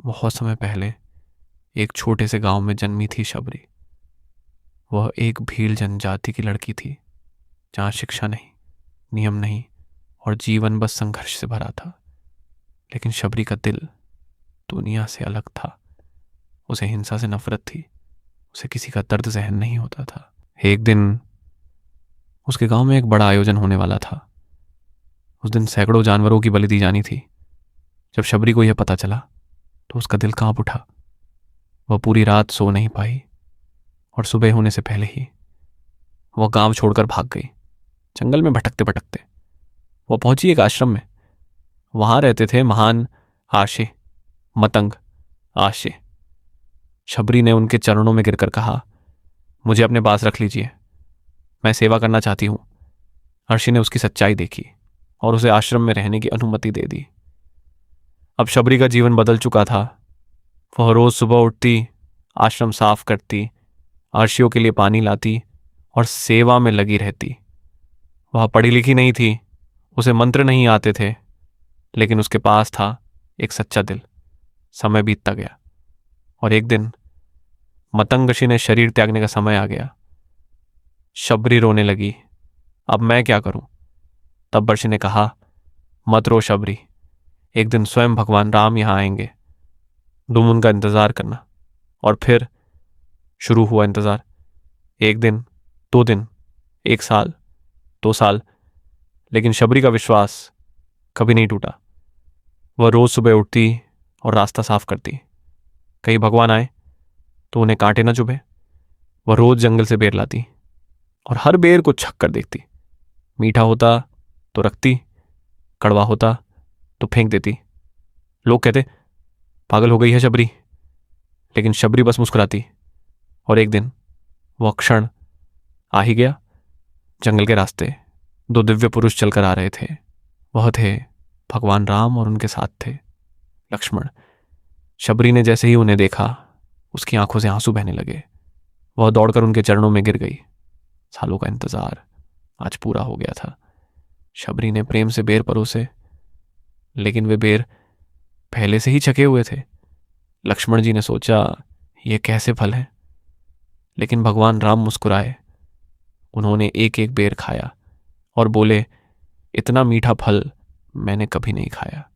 बहुत समय पहले एक छोटे से गांव में जन्मी थी शबरी। वह एक भील जनजाति की लड़की थी, जहाँ शिक्षा नहीं, नियम नहीं और जीवन बस संघर्ष से भरा था। लेकिन शबरी का दिल दुनिया से अलग था। उसे हिंसा से नफरत थी। उसे किसी का दर्द सहन नहीं होता था। एक दिन उसके गांव में एक बड़ा आयोजन होने वाला था। उस दिन सैकड़ों जानवरों की बलि दी जानी थी। जब शबरी को यह पता चला तो उसका दिल कांप उठा। वह पूरी रात सो नहीं पाई और सुबह होने से पहले ही वह गांव छोड़कर भाग गई। जंगल में भटकते भटकते वह पहुंची एक आश्रम में। वहां रहते थे महान आशे, मतंग आशे। शबरी ने उनके चरणों में गिरकर कहा, मुझे अपने पास रख लीजिए, मैं सेवा करना चाहती हूं। अर्शी ने उसकी सच्चाई देखी और उसे आश्रम में रहने की अनुमति दे दी। अब शबरी का जीवन बदल चुका था। वह रोज सुबह उठती, आश्रम साफ करती, अर्शियों के लिए पानी लाती और सेवा में लगी रहती। वह पढ़ी लिखी नहीं थी, उसे मंत्र नहीं आते थे, लेकिन उसके पास था एक सच्चा दिल। समय बीतता गया और एक दिन मतंगशी ने शरीर त्यागने का समय आ गया। शबरी रोने लगी, अब मैं क्या करूं? तब बर्षि ने कहा, मत रो शबरी, एक दिन स्वयं भगवान राम यहां आएंगे, तुम उनका इंतजार करना। और फिर शुरू हुआ इंतजार। एक दिन, 2 दिन, 1 साल, 2 साल, लेकिन शबरी का विश्वास कभी नहीं टूटा। वह रोज सुबह उठती और रास्ता साफ करती। कहीं भगवान आए तो उन्हें कांटे न चुभे। वह रोज जंगल से बेर लाती और हर बेर को छक कर देखती। मीठा होता तो रखती, कड़वा होता तो फेंक देती। लोग कहते, पागल हो गई है शबरी, लेकिन शबरी बस मुस्कुराती। और एक दिन वह क्षण आ ही गया। जंगल के रास्ते 2 दिव्य पुरुष चलकर आ रहे थे। वह थे भगवान राम और उनके साथ थे लक्ष्मण। शबरी ने जैसे ही उन्हें देखा, उसकी आंखों से आंसू बहने लगे। वह दौड़कर उनके चरणों में गिर गई। सालों का इंतजार आज पूरा हो गया था। शबरी ने प्रेम से बेर परोसे, लेकिन वे बेर पहले से ही छके हुए थे। लक्ष्मण जी ने सोचा, ये कैसे फल है? लेकिन भगवान राम मुस्कुराए। उन्होंने एक एक बेर खाया और बोले, इतना मीठा फल मैंने कभी नहीं खाया।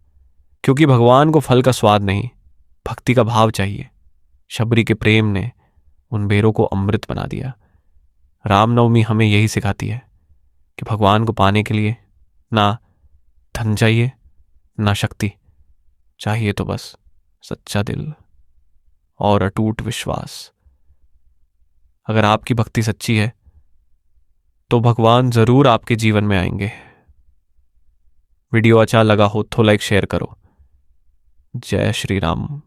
क्योंकि भगवान को फल का स्वाद नहीं, भक्ति का भाव चाहिए। शबरी के प्रेम ने उन बेरों को अमृत बना दिया। रामनवमी हमें यही सिखाती है कि भगवान को पाने के लिए ना धन चाहिए, ना शक्ति चाहिए, तो बस सच्चा दिल और अटूट विश्वास। अगर आपकी भक्ति सच्ची है तो भगवान जरूर आपके जीवन में आएंगे। वीडियो अच्छा लगा हो तो लाइक शेयर करो। जय श्री राम।